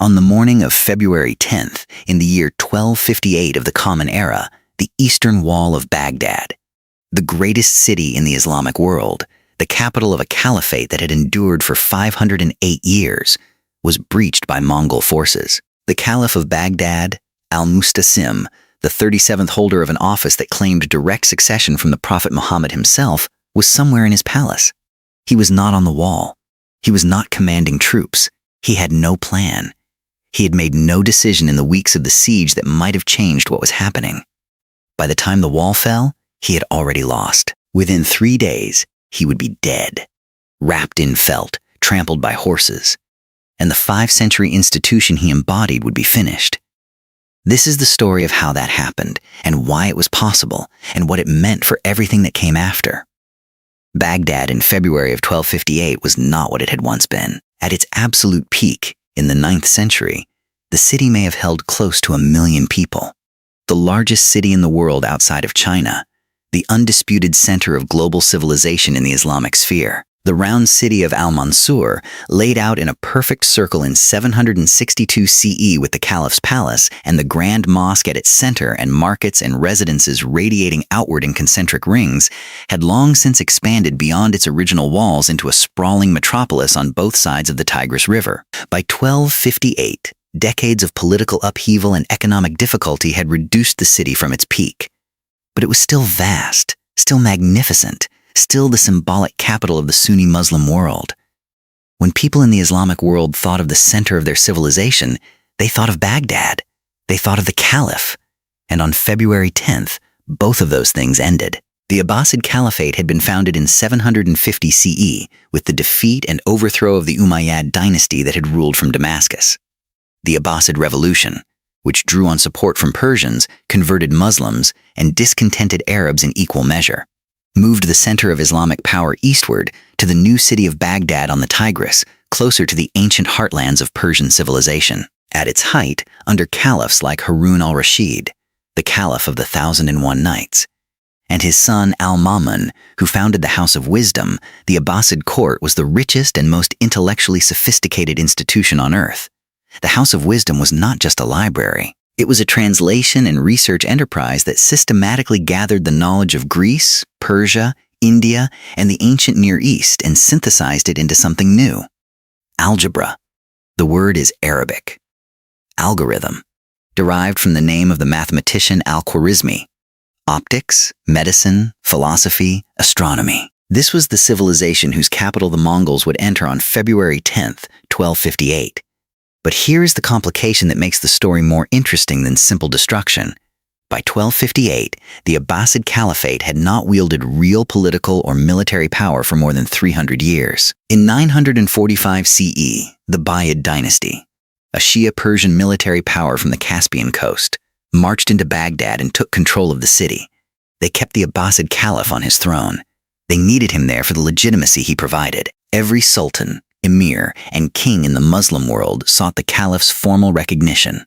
On the morning of February 10th, in the year 1258 of the Common Era, the eastern wall of Baghdad, the greatest city in the Islamic world, the capital of a caliphate that had endured for 508 years, was breached by Mongol forces. The Caliph of Baghdad, al-Musta'sim, the 37th holder of an office that claimed direct succession from the Prophet Muhammad himself, was somewhere in his palace. He was not on the wall. He was not commanding troops. He had no plan. He had made no decision in the weeks of the siege that might have changed what was happening. By the time the wall fell, he had already lost. Within 3 days, he would be dead, wrapped in felt, trampled by horses, and the 5th-century institution he embodied would be finished. This is the story of how that happened, and why it was possible, and what it meant for everything that came after. Baghdad in February of 1258 was not what it had once been. At its absolute peak, in the 9th century, the city may have held close to 1 million people. The largest city in the world outside of China, the undisputed center of global civilization in the Islamic sphere. The round city of Al-Mansur, laid out in a perfect circle in 762 CE with the Caliph's palace and the Grand Mosque at its center and markets and residences radiating outward in concentric rings, had long since expanded beyond its original walls into a sprawling metropolis on both sides of the Tigris River. By 1258, decades of political upheaval and economic difficulty had reduced the city from its peak. But it was still vast, still magnificent, still the symbolic capital of the Sunni Muslim world. When people in the Islamic world thought of the center of their civilization, they thought of Baghdad. They thought of the caliph. And on February 10th, both of those things ended. The Abbasid Caliphate had been founded in 750 CE with the defeat and overthrow of the Umayyad dynasty that had ruled from Damascus. The Abbasid Revolution, which drew on support from Persians, converted Muslims, and discontented Arabs in equal measure, moved the center of Islamic power eastward to the new city of Baghdad on the Tigris, closer to the ancient heartlands of Persian civilization. At its height, under caliphs like Harun al-Rashid, the caliph of the 1001 Nights, and his son al-Ma'mun, who founded the House of Wisdom, the Abbasid court was the richest and most intellectually sophisticated institution on earth. The House of Wisdom was not just a library. It was a translation and research enterprise that systematically gathered the knowledge of Greece, Persia, India, and the ancient Near East and synthesized it into something new. Algebra. The word is Arabic. Algorithm, derived from the name of the mathematician al-Khwarizmi. Optics, medicine, philosophy, astronomy. This was the civilization whose capital the Mongols would enter on February 10th, 1258. But here is the complication that makes the story more interesting than simple destruction. By 1258, the Abbasid Caliphate had not wielded real political or military power for more than 300 years. In 945 CE, the Umayyad dynasty, a Shia Persian military power from the Caspian coast, marched into Baghdad and took control of the city. They kept the Abbasid Caliph on his throne. They needed him there for the legitimacy he provided. Every sultan, emir, and king in the Muslim world sought the caliph's formal recognition.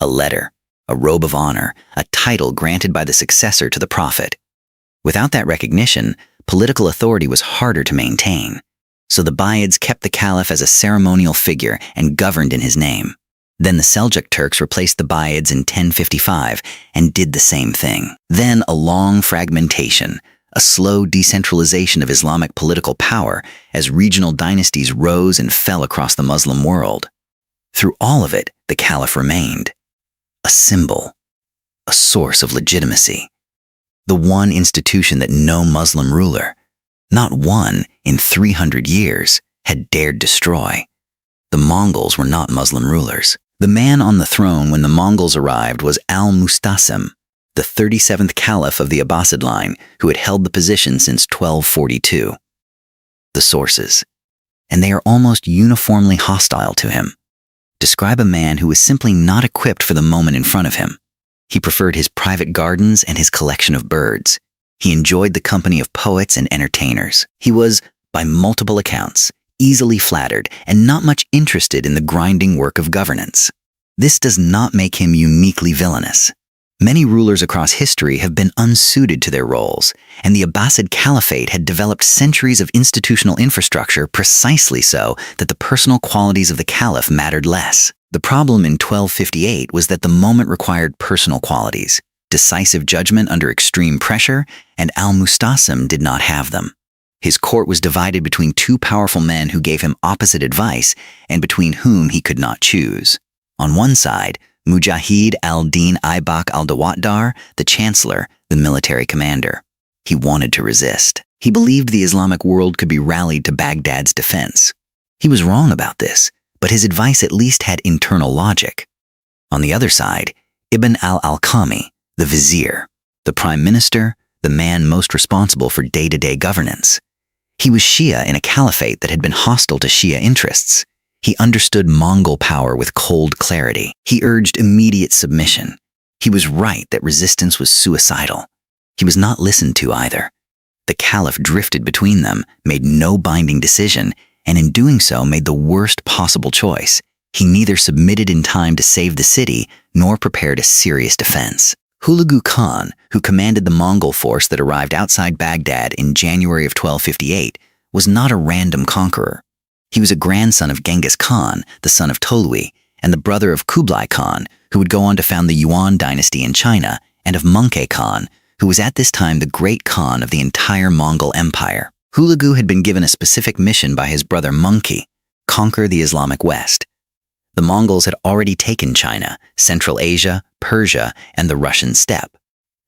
A letter, a robe of honor, a title granted by the successor to the prophet. Without that recognition, political authority was harder to maintain. So the Umayyads kept the caliph as a ceremonial figure and governed in his name. Then the Seljuk Turks replaced the Umayyads in 1055 and did the same thing. Then a long fragmentation, a slow decentralization of Islamic political power as regional dynasties rose and fell across the Muslim world. Through all of it, the caliph remained. A symbol, a source of legitimacy. The one institution that no Muslim ruler, not one in 300 years, had dared destroy. The Mongols were not Muslim rulers. The man on the throne when the Mongols arrived was al-Musta'sim, the 37th caliph of the Abbasid line, who had held the position since 1242. The sources, and they are almost uniformly hostile to him, describe a man who was simply not equipped for the moment in front of him. He preferred his private gardens and his collection of birds. He enjoyed the company of poets and entertainers. He was, by multiple accounts, easily flattered and not much interested in the grinding work of governance. This does not make him uniquely villainous. Many rulers across history have been unsuited to their roles, and the Abbasid Caliphate had developed centuries of institutional infrastructure precisely so that the personal qualities of the caliph mattered less. The problem in 1258 was that the moment required personal qualities, decisive judgment under extreme pressure, and al-Musta'sim did not have them. His court was divided between two powerful men who gave him opposite advice and between whom he could not choose. On one side, Mujahid al-Din Aibak al-Dawatar, the chancellor, the military commander. He wanted to resist. He believed the Islamic world could be rallied to Baghdad's defense. He was wrong about this, but his advice at least had internal logic. On the other side, Ibn al-Alqami, the vizier, the prime minister, the man most responsible for day-to-day governance. He was Shia in a caliphate that had been hostile to Shia interests. He understood Mongol power with cold clarity. He urged immediate submission. He was right that resistance was suicidal. He was not listened to either. The caliph drifted between them, made no binding decision, and in doing so made the worst possible choice. He neither submitted in time to save the city, nor prepared a serious defense. Hulagu Khan, who commanded the Mongol force that arrived outside Baghdad in January of 1258, was not a random conqueror. He was a grandson of Genghis Khan, the son of Tolui, and the brother of Kublai Khan, who would go on to found the Yuan dynasty in China, and of Möngke Khan, who was at this time the great Khan of the entire Mongol Empire. Hulagu had been given a specific mission by his brother Möngke: conquer the Islamic West. The Mongols had already taken China, Central Asia, Persia, and the Russian steppe.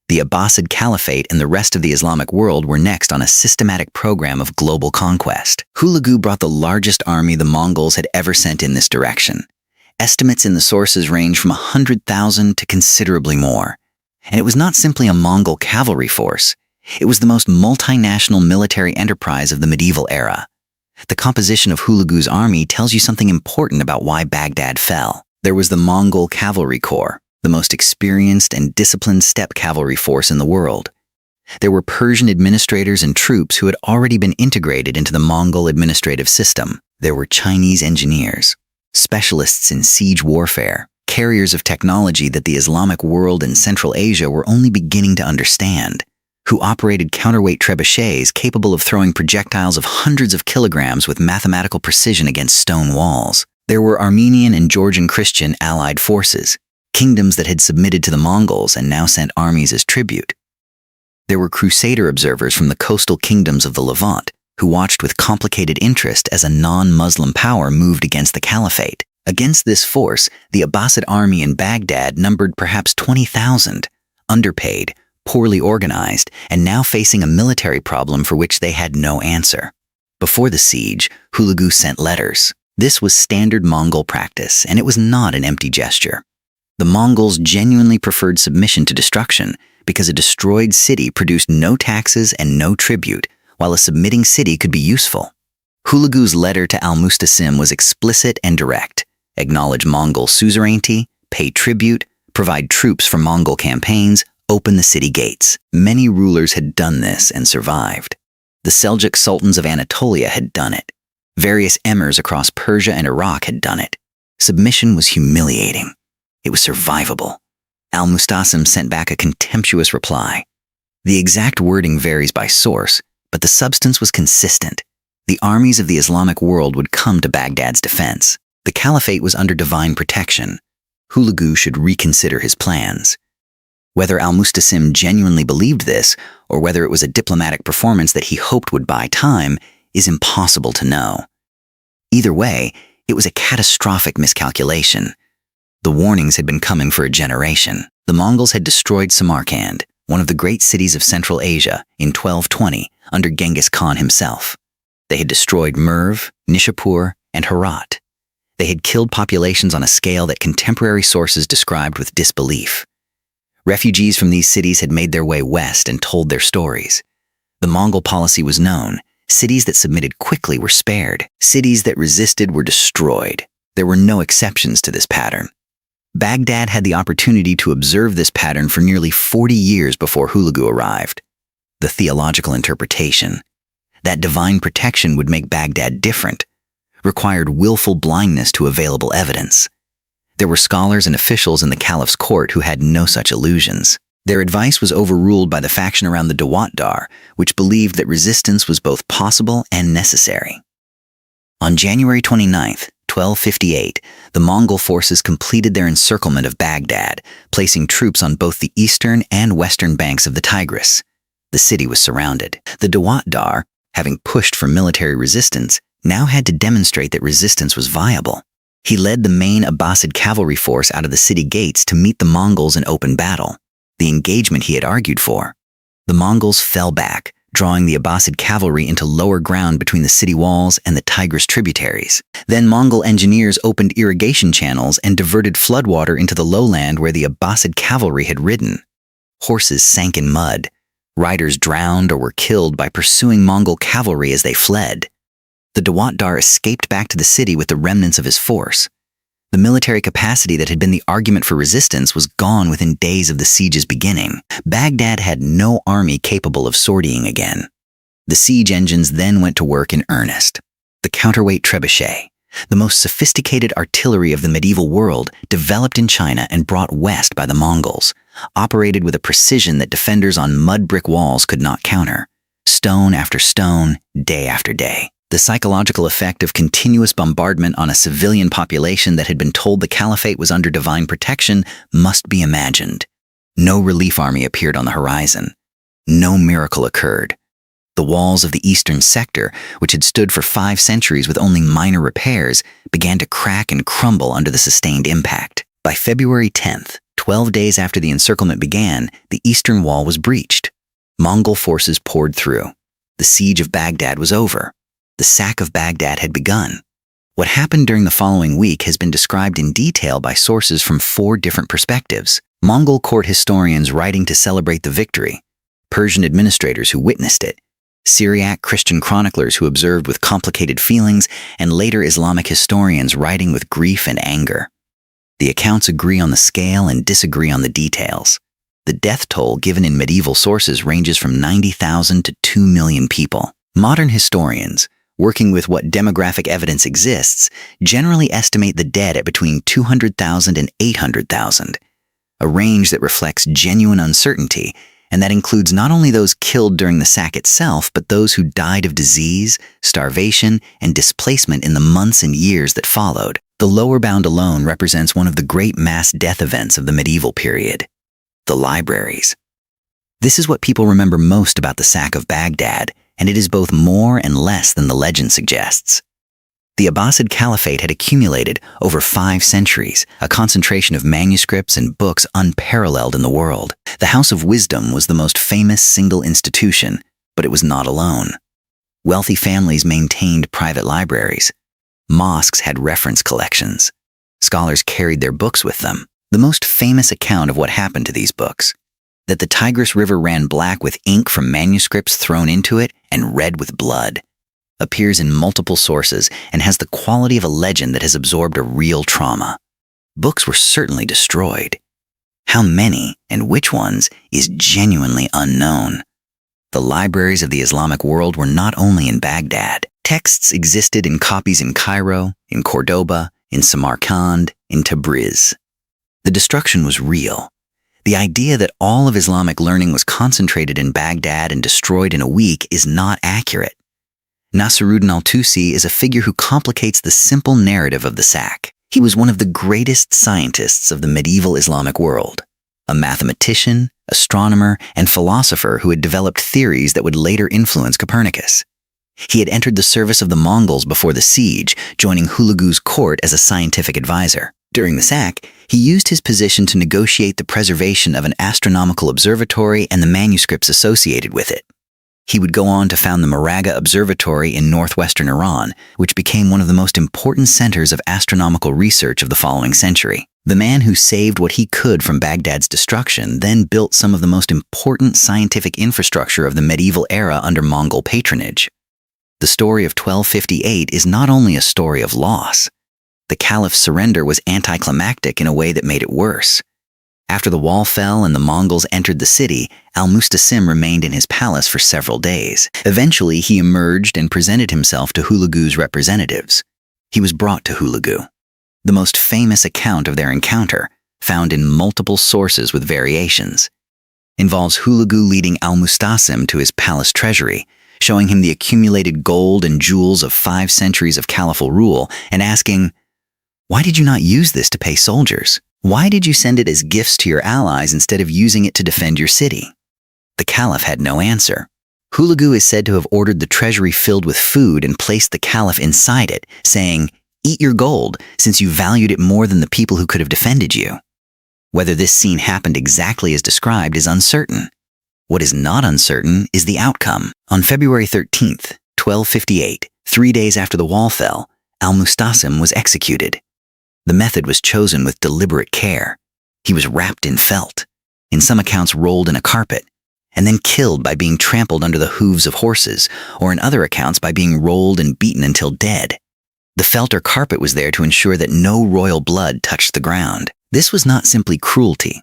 The Abbasid Caliphate and the rest of the Islamic world were next on a systematic program of global conquest. Hulagu brought the largest army the Mongols had ever sent in this direction. Estimates in the sources range from 100,000 to considerably more. And it was not simply a Mongol cavalry force. It was the most multinational military enterprise of the medieval era. The composition of Hulagu's army tells you something important about why Baghdad fell. There was the Mongol Cavalry Corps, the most experienced and disciplined steppe cavalry force in the world. There were Persian administrators and troops who had already been integrated into the Mongol administrative system. There were Chinese engineers, specialists in siege warfare, carriers of technology that the Islamic world and Central Asia were only beginning to understand, who operated counterweight trebuchets capable of throwing projectiles of hundreds of kilograms with mathematical precision against stone walls. There were Armenian and Georgian Christian allied forces, kingdoms that had submitted to the Mongols and now sent armies as tribute. There were crusader observers from the coastal kingdoms of the Levant, who watched with complicated interest as a non-Muslim power moved against the caliphate. Against this force, the Abbasid army in Baghdad numbered perhaps 20,000, underpaid, poorly organized, and now facing a military problem for which they had no answer. Before the siege, Hulagu sent letters. This was standard Mongol practice, and it was not an empty gesture. The Mongols genuinely preferred submission to destruction because a destroyed city produced no taxes and no tribute, while a submitting city could be useful. Hulagu's letter to al-Musta'sim was explicit and direct: acknowledge Mongol suzerainty, pay tribute, provide troops for Mongol campaigns, open the city gates. Many rulers had done this and survived. The Seljuk sultans of Anatolia had done it. Various emirs across Persia and Iraq had done it. Submission was humiliating. It was survivable. Al-Musta'sim sent back a contemptuous reply. The exact wording varies by source, but the substance was consistent. The armies of the Islamic world would come to Baghdad's defense. The caliphate was under divine protection. Hulagu should reconsider his plans. Whether al-Musta'sim genuinely believed this, or whether it was a diplomatic performance that he hoped would buy time, is impossible to know. Either way, it was a catastrophic miscalculation. The warnings had been coming for a generation. The Mongols had destroyed Samarkand, one of the great cities of Central Asia, in 1220 under Genghis Khan himself. They had destroyed Merv, Nishapur, and Herat. They had killed populations on a scale that contemporary sources described with disbelief. Refugees from these cities had made their way west and told their stories. The Mongol policy was known. Cities that submitted quickly were spared. Cities that resisted were destroyed. There were no exceptions to this pattern. Baghdad had the opportunity to observe this pattern for nearly 40 years before Hulagu arrived. The theological interpretation, that divine protection would make Baghdad different, required willful blindness to available evidence. There were scholars and officials in the caliph's court who had no such illusions. Their advice was overruled by the faction around the Dawatar, which believed that resistance was both possible and necessary. On January 29, 1258, the Mongol forces completed their encirclement of Baghdad, placing troops on both the eastern and western banks of the Tigris. The city was surrounded. The Dawat-dar, having pushed for military resistance, now had to demonstrate that resistance was viable. He led the main Abbasid cavalry force out of the city gates to meet the Mongols in open battle, the engagement he had argued for. The Mongols fell back, drawing the Abbasid cavalry into lower ground between the city walls and the Tigris tributaries. Then Mongol engineers opened irrigation channels and diverted floodwater into the lowland where the Abbasid cavalry had ridden. Horses sank in mud. Riders drowned or were killed by pursuing Mongol cavalry as they fled. The Dawat-dar escaped back to the city with the remnants of his force. The military capacity that had been the argument for resistance was gone within days of the siege's beginning. Baghdad had no army capable of sortying again. The siege engines then went to work in earnest. The counterweight trebuchet, the most sophisticated artillery of the medieval world, developed in China and brought west by the Mongols, operated with a precision that defenders on mud brick walls could not counter, stone after stone, day after day. The psychological effect of continuous bombardment on a civilian population that had been told the caliphate was under divine protection must be imagined. No relief army appeared on the horizon. No miracle occurred. The walls of the eastern sector, which had stood for 5 centuries with only minor repairs, began to crack and crumble under the sustained impact. By February 10th, 12 days after the encirclement began, the eastern wall was breached. Mongol forces poured through. The siege of Baghdad was over. The sack of Baghdad had begun. What happened during the following week has been described in detail by sources from 4 different perspectives: Mongol court historians writing to celebrate the victory, Persian administrators who witnessed it, Syriac Christian chroniclers who observed with complicated feelings, and later Islamic historians writing with grief and anger. The accounts agree on the scale and disagree on the details. The death toll given in medieval sources ranges from 90,000 to 2 million people. Modern historians, working with what demographic evidence exists, generally estimate the dead at between 200,000 and 800,000, a range that reflects genuine uncertainty, and that includes not only those killed during the sack itself, but those who died of disease, starvation, and displacement in the months and years that followed. The lower bound alone represents one of the great mass death events of the medieval period: the libraries. This is what people remember most about the sack of Baghdad, and it is both more and less than the legend suggests. The Abbasid Caliphate had accumulated over 5 centuries, a concentration of manuscripts and books unparalleled in the world. The House of Wisdom was the most famous single institution, but it was not alone. Wealthy families maintained private libraries. Mosques had reference collections. Scholars carried their books with them. The most famous account of what happened to these books: that the Tigris River ran black with ink from manuscripts thrown into it and red with blood, appears in multiple sources and has the quality of a legend that has absorbed a real trauma. Books were certainly destroyed. How many and which ones is genuinely unknown. The libraries of the Islamic world were not only in Baghdad. Texts existed in copies in Cairo, in Cordoba, in Samarkand, in Tabriz. The destruction was real. The idea that all of Islamic learning was concentrated in Baghdad and destroyed in a week is not accurate. Nasiruddin al-Tusi is a figure who complicates the simple narrative of the sack. He was one of the greatest scientists of the medieval Islamic world, a mathematician, astronomer, and philosopher who had developed theories that would later influence Copernicus. He had entered the service of the Mongols before the siege, joining Hulagu's court as a scientific advisor. During the sack, he used his position to negotiate the preservation of an astronomical observatory and the manuscripts associated with it. He would go on to found the Maraga Observatory in northwestern Iran, which became one of the most important centers of astronomical research of the following century. The man who saved what he could from Baghdad's destruction then built some of the most important scientific infrastructure of the medieval era under Mongol patronage. The story of 1258 is not only a story of loss. The caliph's surrender was anticlimactic in a way that made it worse. After the wall fell and the Mongols entered the city, al-Musta'sim remained in his palace for several days. Eventually, he emerged and presented himself to Hulagu's representatives. He was brought to Hulagu. The most famous account of their encounter, found in multiple sources with variations, involves Hulagu leading al-Musta'sim to his palace treasury, showing him the accumulated gold and jewels of 5 centuries of caliphal rule and asking, "Why did you not use this to pay soldiers? Why did you send it as gifts to your allies instead of using it to defend your city?" The caliph had no answer. Hulagu is said to have ordered the treasury filled with food and placed the caliph inside it, saying, "Eat your gold, since you valued it more than the people who could have defended you." Whether this scene happened exactly as described is uncertain. What is not uncertain is the outcome. On February 13th, 1258, 3 days after the wall fell, al-Musta'sim was executed. The method was chosen with deliberate care. He was wrapped in felt, in some accounts rolled in a carpet, and then killed by being trampled under the hooves of horses, or in other accounts by being rolled and beaten until dead. The felt or carpet was there to ensure that no royal blood touched the ground. This was not simply cruelty.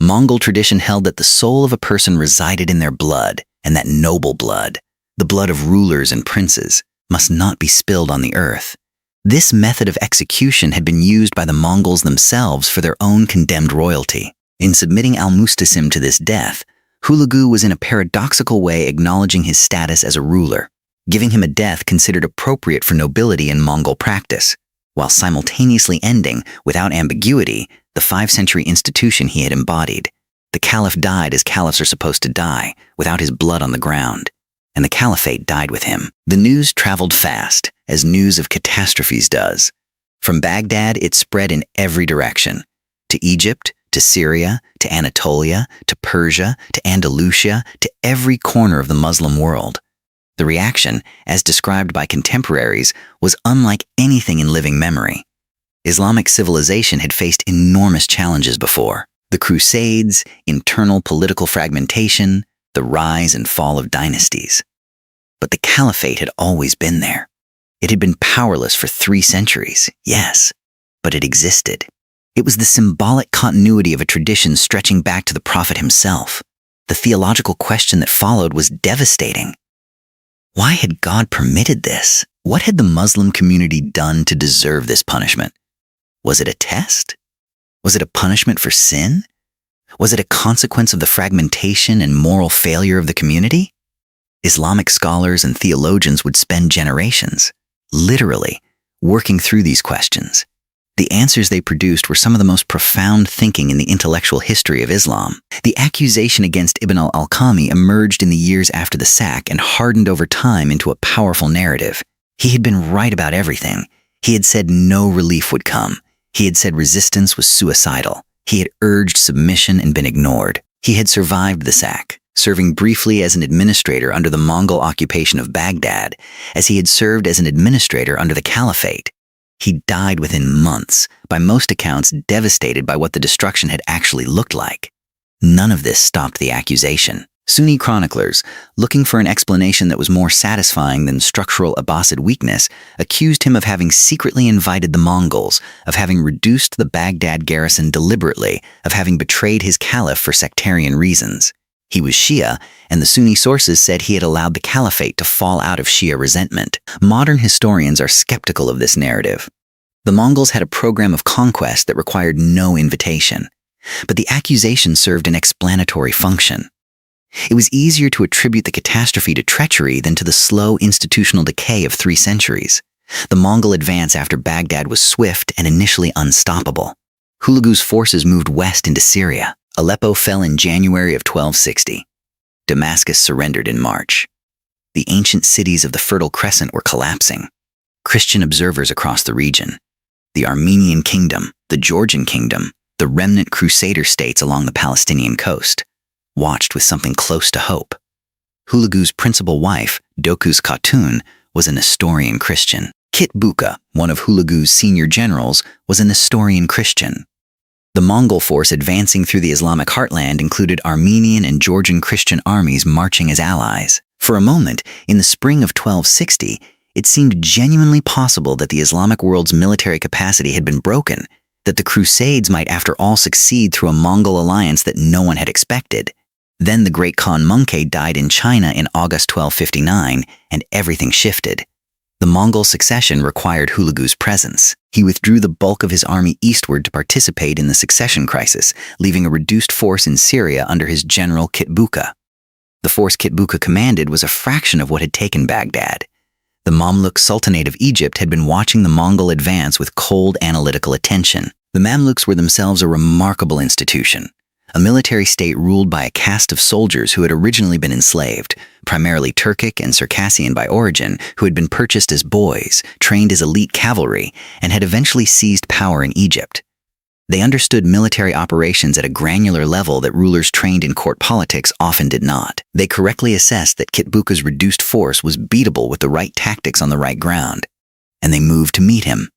Mongol tradition held that the soul of a person resided in their blood, and that noble blood, the blood of rulers and princes, must not be spilled on the earth. This method of execution had been used by the Mongols themselves for their own condemned royalty. In submitting al-Musta'sim to this death, Hulagu was in a paradoxical way acknowledging his status as a ruler, giving him a death considered appropriate for nobility in Mongol practice, while simultaneously ending, without ambiguity, the 5-century institution he had embodied. The caliph died as caliphs are supposed to die, without his blood on the ground, and the caliphate died with him. The news traveled fast, as news of catastrophes does. From Baghdad, it spread in every direction, to Egypt, to Syria, to Anatolia, to Persia, to Andalusia, to every corner of the Muslim world. The reaction, as described by contemporaries, was unlike anything in living memory. Islamic civilization had faced enormous challenges before: the Crusades, internal political fragmentation, the rise and fall of dynasties. But the caliphate had always been there. It had been powerless for 3 centuries, yes, but it existed. It was the symbolic continuity of a tradition stretching back to the Prophet himself. The theological question that followed was devastating. Why had God permitted this? What had the Muslim community done to deserve this punishment? Was it a test? Was it a punishment for sin? Was it a consequence of the fragmentation and moral failure of the community? Islamic scholars and theologians would spend generations, literally, working through these questions. The answers they produced were some of the most profound thinking in the intellectual history of Islam. The accusation against Ibn al-Alqami emerged in the years after the sack and hardened over time into a powerful narrative. He had been right about everything. He had said no relief would come. He had said resistance was suicidal. He had urged submission and been ignored. He had survived the sack, serving briefly as an administrator under the Mongol occupation of Baghdad, as he had served as an administrator under the caliphate. He died within months, by most accounts devastated by what the destruction had actually looked like. None of this stopped the accusation. Sunni chroniclers, looking for an explanation that was more satisfying than structural Abbasid weakness, accused him of having secretly invited the Mongols, of having reduced the Baghdad garrison deliberately, of having betrayed his caliph for sectarian reasons. He was Shia, and the Sunni sources said he had allowed the caliphate to fall out of Shia resentment. Modern historians are skeptical of this narrative. The Mongols had a program of conquest that required no invitation, but the accusation served an explanatory function. It was easier to attribute the catastrophe to treachery than to the slow institutional decay of 3 centuries. The Mongol advance after Baghdad was swift and initially unstoppable. Hulagu's forces moved west into Syria. Aleppo fell in January of 1260. Damascus surrendered in March. The ancient cities of the Fertile Crescent were collapsing. Christian observers across the region, the Armenian kingdom, the Georgian kingdom, the remnant crusader states along the Palestinian coast, watched with something close to hope. Hulagu's principal wife, Doku's Khatun, was a Nestorian Christian. Kit Buka, one of Hulagu's senior generals, was a Nestorian Christian. The Mongol force advancing through the Islamic heartland included Armenian and Georgian Christian armies marching as allies. For a moment, in the spring of 1260, it seemed genuinely possible that the Islamic world's military capacity had been broken, that the Crusades might after all succeed through a Mongol alliance that no one had expected. Then the great Khan Möngke died in China in August 1259, and everything shifted. The Mongol succession required Hulagu's presence. He withdrew the bulk of his army eastward to participate in the succession crisis, leaving a reduced force in Syria under his general Kit Buka. The force Kitbuka commanded was a fraction of what had taken Baghdad. The Mamluk Sultanate of Egypt had been watching the Mongol advance with cold analytical attention. The Mamluks were themselves a remarkable institution, a military state ruled by a caste of soldiers who had originally been enslaved, primarily Turkic and Circassian by origin, who had been purchased as boys, trained as elite cavalry, and had eventually seized power in Egypt. They understood military operations at a granular level that rulers trained in court politics often did not. They correctly assessed that Kitbuka's reduced force was beatable with the right tactics on the right ground, and they moved to meet him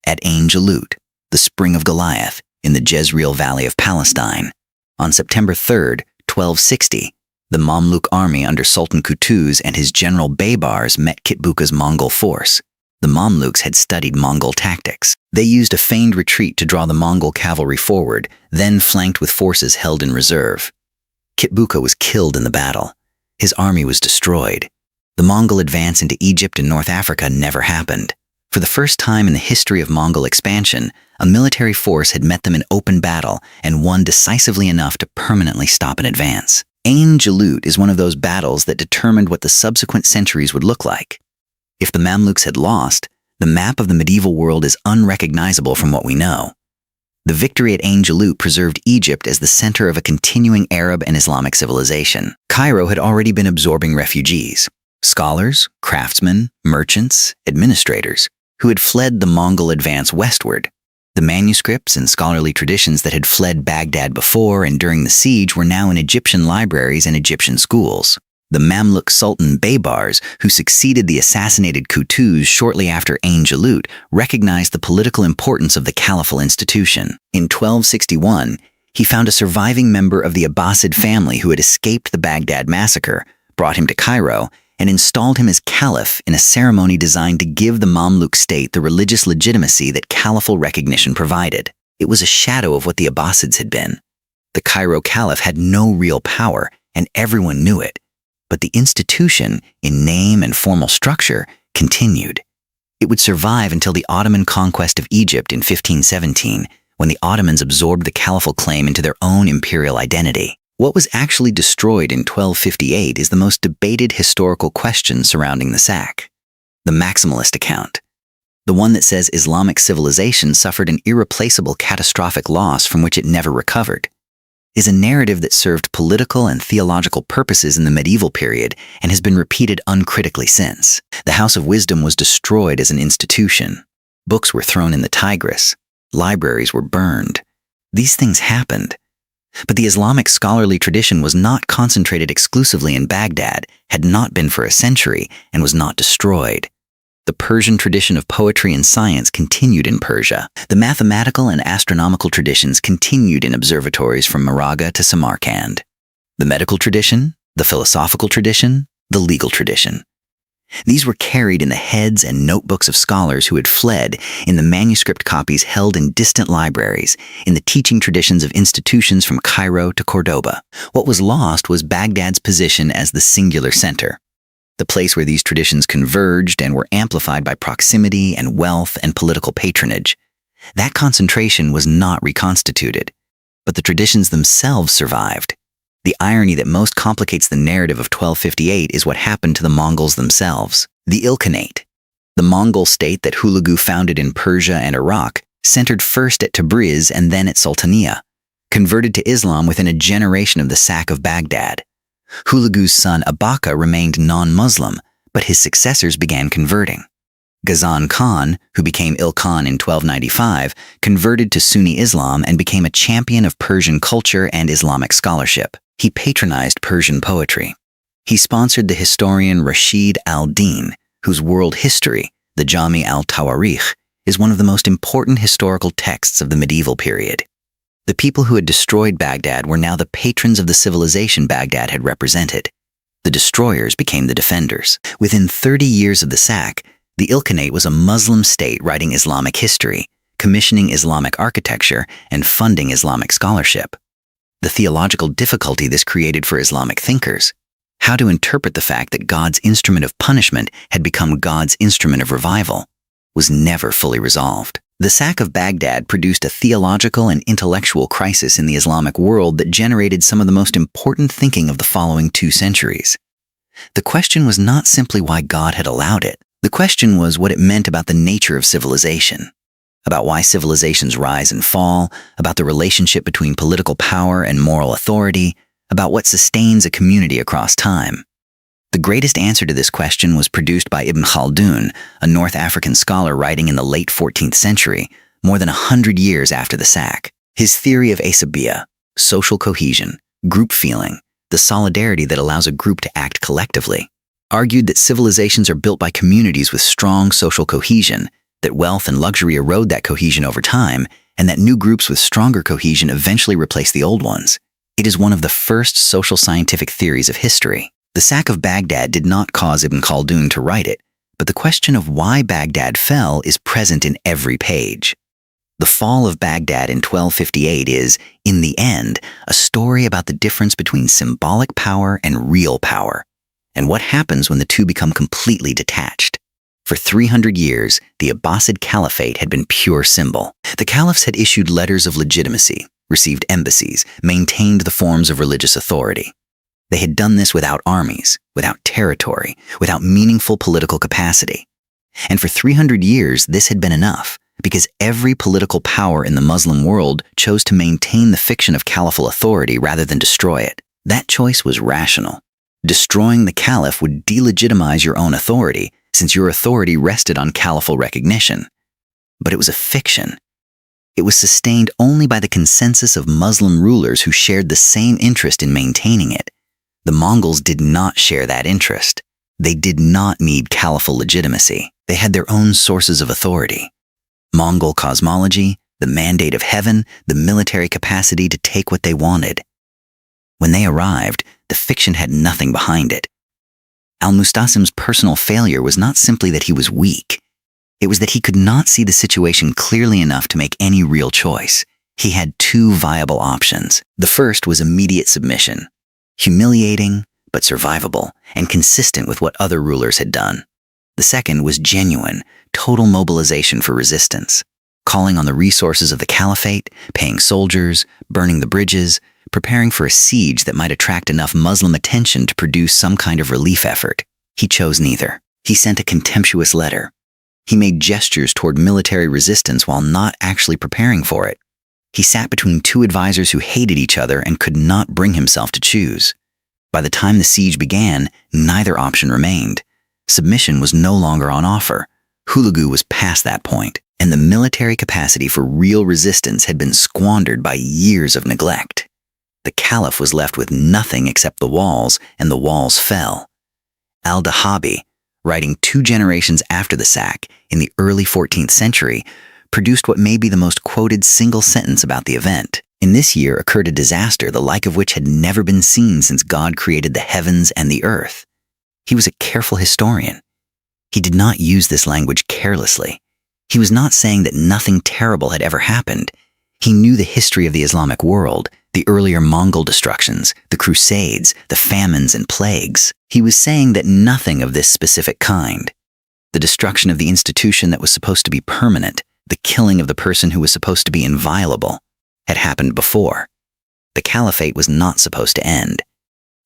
at Ain Jalut, the Spring of Goliath, in the Jezreel Valley of Palestine. On September 3, 1260, the Mamluk army under Sultan Qutuz and his general Baybars met Kitbuka's Mongol force. The Mamluks had studied Mongol tactics. They used a feigned retreat to draw the Mongol cavalry forward, then flanked with forces held in reserve. Kitbuka was killed in the battle. His army was destroyed. The Mongol advance into Egypt and North Africa never happened. For the first time in the history of Mongol expansion, a military force had met them in open battle and won decisively enough to permanently stop an advance. Ain Jalut is one of those battles that determined what the subsequent centuries would look like. If the Mamluks had lost, the map of the medieval world is unrecognizable from what we know. The victory at Ain Jalut preserved Egypt as the center of a continuing Arab and Islamic civilization. Cairo had already been absorbing refugees, scholars, craftsmen, merchants, administrators, who had fled the Mongol advance westward. The manuscripts and scholarly traditions that had fled Baghdad before and during the siege were now in Egyptian libraries and Egyptian schools. The Mamluk Sultan Baybars, who succeeded the assassinated Qutuz shortly after Ain Jalut, recognized the political importance of the caliphal institution. In 1261, he found a surviving member of the Abbasid family who had escaped the Baghdad massacre, brought him to Cairo, and installed him as caliph in a ceremony designed to give the Mamluk state the religious legitimacy that caliphal recognition provided. It was a shadow of what the Abbasids had been. The Cairo caliph had no real power, and everyone knew it. But the institution, in name and formal structure, continued. It would survive until the Ottoman conquest of Egypt in 1517, when the Ottomans absorbed the caliphal claim into their own imperial identity. What was actually destroyed in 1258 is the most debated historical question surrounding the sack. The maximalist account, the one that says Islamic civilization suffered an irreplaceable catastrophic loss from which it never recovered, is a narrative that served political and theological purposes in the medieval period and has been repeated uncritically since. The House of Wisdom was destroyed as an institution. Books were thrown in the Tigris. Libraries were burned. These things happened. But the Islamic scholarly tradition was not concentrated exclusively in Baghdad, had not been for a century, and was not destroyed. The Persian tradition of poetry and science continued in Persia. The mathematical and astronomical traditions continued in observatories from Moraga to Samarkand. The medical tradition, the philosophical tradition, the legal tradition. These were carried in the heads and notebooks of scholars who had fled, in the manuscript copies held in distant libraries, in the teaching traditions of institutions from Cairo to Cordoba. What was lost was Baghdad's position as the singular center, the place where these traditions converged and were amplified by proximity and wealth and political patronage. That concentration was not reconstituted, but the traditions themselves survived. The irony that most complicates the narrative of 1258 is what happened to the Mongols themselves. The Ilkhanate, the Mongol state that Hulagu founded in Persia and Iraq, centered first at Tabriz and then at Sultaniya, converted to Islam within a generation of the sack of Baghdad. Hulagu's son Abaka remained non-Muslim, but his successors began converting. Ghazan Khan, who became Ilkhan in 1295, converted to Sunni Islam and became a champion of Persian culture and Islamic scholarship. He patronized Persian poetry. He sponsored the historian Rashid al-Din, whose world history, the Jami al-Tawarikh, is one of the most important historical texts of the medieval period. The people who had destroyed Baghdad were now the patrons of the civilization Baghdad had represented. The destroyers became the defenders. Within 30 years of the sack, the Ilkhanate was a Muslim state writing Islamic history, commissioning Islamic architecture, and funding Islamic scholarship. The theological difficulty this created for Islamic thinkers, how to interpret the fact that God's instrument of punishment had become God's instrument of revival, was never fully resolved. The sack of Baghdad produced a theological and intellectual crisis in the Islamic world that generated some of the most important thinking of the following 2 centuries. The question was not simply why God had allowed it. The question was what it meant about the nature of civilization, about why civilizations rise and fall, about the relationship between political power and moral authority, about what sustains a community across time. The greatest answer to this question was produced by Ibn Khaldun, a North African scholar writing in the late 14th century, more than 100 years after the sack. His theory of asabiyyah, social cohesion, group feeling, the solidarity that allows a group to act collectively, argued that civilizations are built by communities with strong social cohesion, that wealth and luxury erode that cohesion over time, and that new groups with stronger cohesion eventually replace the old ones. It is one of the first social scientific theories of history. The sack of Baghdad did not cause Ibn Khaldun to write it, but the question of why Baghdad fell is present in every page. The fall of Baghdad in 1258 is, in the end, a story about the difference between symbolic power and real power, and what happens when the two become completely detached. For 300 years, the Abbasid Caliphate had been pure symbol. The caliphs had issued letters of legitimacy, received embassies, maintained the forms of religious authority. They had done this without armies, without territory, without meaningful political capacity. And for 300 years, this had been enough, because every political power in the Muslim world chose to maintain the fiction of caliphal authority rather than destroy it. That choice was rational. Destroying the caliph would delegitimize your own authority, since your authority rested on caliphal recognition. But it was a fiction. It was sustained only by the consensus of Muslim rulers who shared the same interest in maintaining it. The Mongols did not share that interest. They did not need caliphal legitimacy. They had their own sources of authority. Mongol cosmology, the mandate of heaven, the military capacity to take what they wanted. When they arrived, the fiction had nothing behind it. Al-Musta'sim's personal failure was not simply that he was weak. It was that he could not see the situation clearly enough to make any real choice. He had 2 viable options. The first was immediate submission. Humiliating, but survivable, and consistent with what other rulers had done. The second was genuine, total mobilization for resistance, calling on the resources of the caliphate, paying soldiers, burning the bridges, preparing for a siege that might attract enough Muslim attention to produce some kind of relief effort. He chose neither. He sent a contemptuous letter. He made gestures toward military resistance while not actually preparing for it. He sat between 2 advisors who hated each other and could not bring himself to choose. By the time the siege began, neither option remained. Submission was no longer on offer. Hulagu was past that point, and the military capacity for real resistance had been squandered by years of neglect. The caliph was left with nothing except the walls, and the walls fell. Al-Dahabi, writing 2 generations after the sack, in the early 14th century, produced what may be the most quoted single sentence about the event. In this year occurred a disaster the like of which had never been seen since God created the heavens and the earth. He was a careful historian. He did not use this language carelessly. He was not saying that nothing terrible had ever happened. He knew the history of the Islamic world, the earlier Mongol destructions, the Crusades, the famines and plagues. He was saying that nothing of this specific kind, the destruction of the institution that was supposed to be permanent, the killing of the person who was supposed to be inviolable, had happened before. The caliphate was not supposed to end.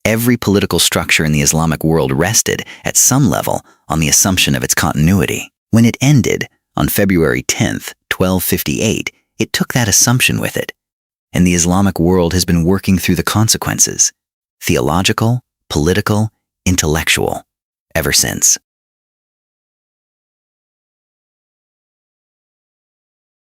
Every political structure in the Islamic world rested, at some level, on the assumption of its continuity. When it ended, on February 10th, 1258, it took that assumption with it, and the Islamic world has been working through the consequences, theological, political, intellectual, ever since.